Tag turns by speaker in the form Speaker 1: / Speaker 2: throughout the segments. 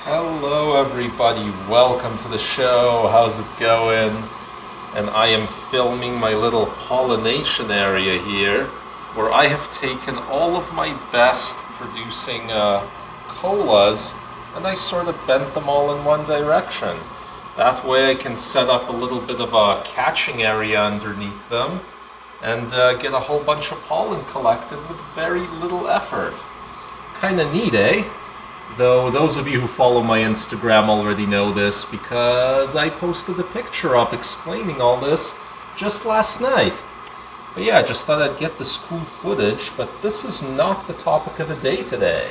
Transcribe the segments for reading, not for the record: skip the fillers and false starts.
Speaker 1: Hello, everybody. Welcome to the show. How's it going? And I am filming my little pollination area here, where I have taken all of my best producing colas and I sort of bent them all in one direction. That way I can set up a little bit of a catching area underneath them and get a whole bunch of pollen collected with very little effort. Kinda neat, eh? Though those of you who follow my Instagram already know this because I posted a picture up explaining all this just last night. But yeah, just thought I'd get this cool footage, but this is not the topic of the day today.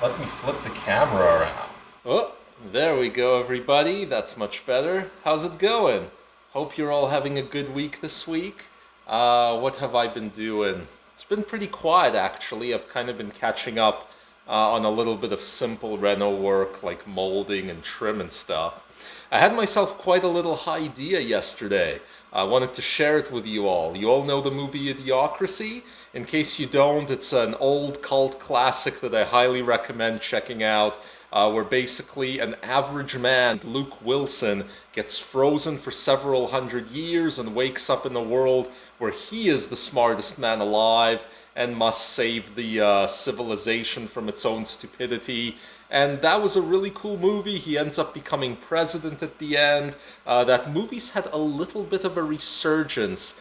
Speaker 1: Let me flip the camera around. Oh, there we go, everybody. That's much better. How's it going? Hope you're all having a good week this week. What have I been doing? It's been pretty quiet, actually. I've kind of been catching up on a little bit of simple reno work like molding and trim and stuff. I had myself quite a little Highdea yesterday. I wanted to share it with you all. You all know the movie Idiocracy? In case you don't, it's an old cult classic that I highly recommend checking out, where basically an average man, Luke Wilson, gets frozen for several hundred years and wakes up in a world where he is the smartest man alive and must save the civilization from its own stupidity. And that was a really cool movie. He ends up becoming president at the end. That movie's had a little bit of a resurgence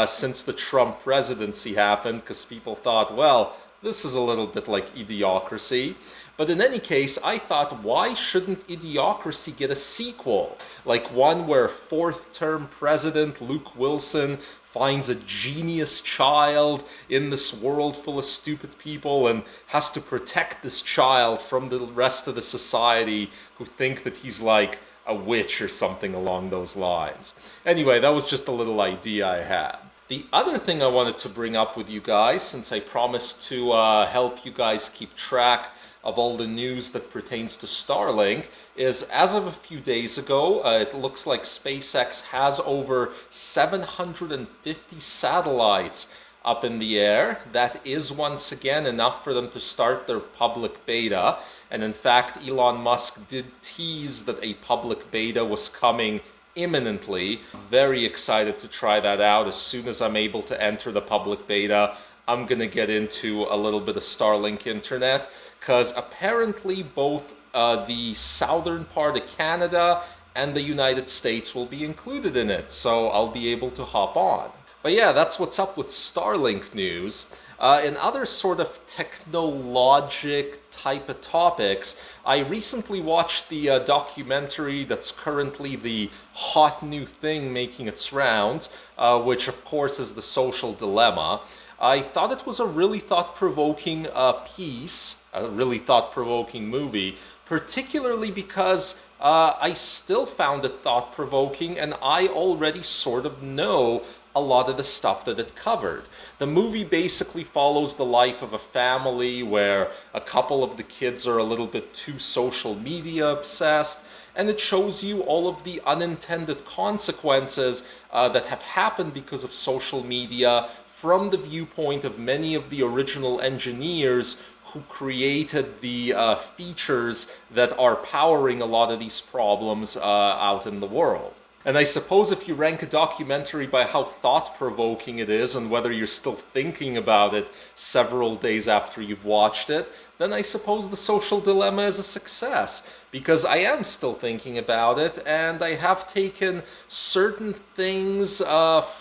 Speaker 1: since the Trump presidency happened, because people thought, well, this is a little bit like Idiocracy. But in any case, I thought, why shouldn't Idiocracy get a sequel? Like one where fourth-term president Luke Wilson finds a genius child in this world full of stupid people and has to protect this child from the rest of the society who think that he's like a witch or something along those lines. Anyway, that was just a little idea I had. The other thing I wanted to bring up with you guys, since I promised to help you guys keep track of all the news that pertains to Starlink, is as of a few days ago, it looks like SpaceX has over 750 satellites up in the air. That is once again enough for them to start their public beta. And in fact, Elon Musk did tease that a public beta was coming imminently. Very excited to try that out. As soon as I'm able to enter the public beta, I'm gonna get into a little bit of Starlink internet, because apparently both the southern part of Canada and the United States will be included in it, so I'll be able to hop on. But yeah, that's what's up with Starlink news. In other sort of technologic type of topics, I recently watched the documentary that's currently the hot new thing making its rounds, which of course is The Social Dilemma. I thought it was a really thought-provoking piece, a really thought-provoking movie, particularly because I still found it thought-provoking and I already sort of know a lot of the stuff that it covered. The movie basically follows the life of a family where a couple of the kids are a little bit too social media obsessed, and it shows you all of the unintended consequences that have happened because of social media from the viewpoint of many of the original engineers who created the features that are powering a lot of these problems out in the world. And I suppose if you rank a documentary by how thought-provoking it is and whether you're still thinking about it several days after you've watched it, then I suppose The Social Dilemma is a success. Because I am still thinking about it, and I have taken certain things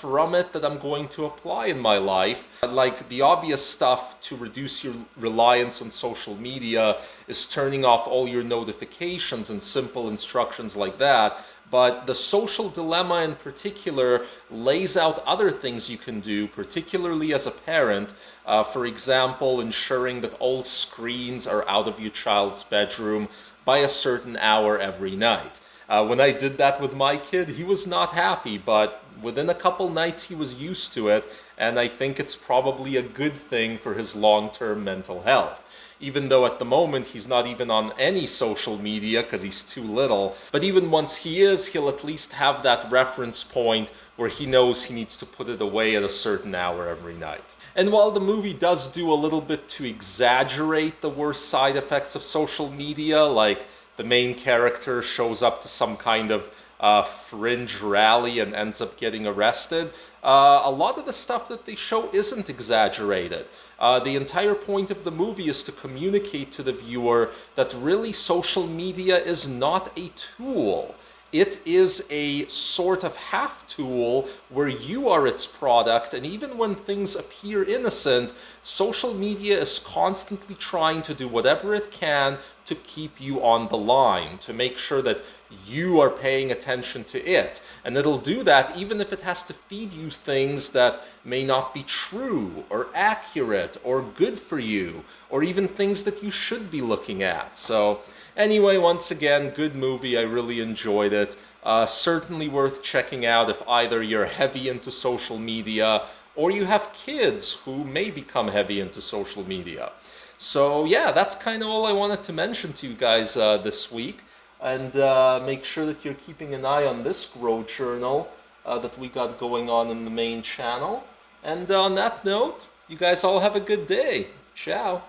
Speaker 1: from it that I'm going to apply in my life. Like the obvious stuff to reduce your reliance on social media is turning off all your notifications and simple instructions like that. But The Social Dilemma in particular lays out other things you can do, particularly as a parent. For example, ensuring that all screens are out of your child's bedroom by a certain hour every night. When I did that with my kid, he was not happy, but within a couple nights he was used to it, and I think it's probably a good thing for his long-term mental health. Even though at the moment he's not even on any social media because he's too little. But even once he is, he'll at least have that reference point where he knows he needs to put it away at a certain hour every night. And while the movie does do a little bit to exaggerate the worst side effects of social media, like the main character shows up to some kind of fringe rally and ends up getting arrested. A lot of the stuff that they show isn't exaggerated. The entire point of the movie is to communicate to the viewer that really social media is not a tool. It is a sort of half tool where you are its product, and even when things appear innocent, social media is constantly trying to do whatever it can to keep you on the line, to make sure that you are paying attention to it. And it'll do that even if it has to feed you things that may not be true or accurate or good for you, or even things that you should be looking at. So anyway, once again, good movie. I really enjoyed it. Certainly worth checking out if either you're heavy into social media or you have kids who may become heavy into social media. So yeah, that's kind of all I wanted to mention to you guys this week. And make sure that you're keeping an eye on this Grow Journal that we got going on in the main channel. And on that note, you guys all have a good day. Ciao.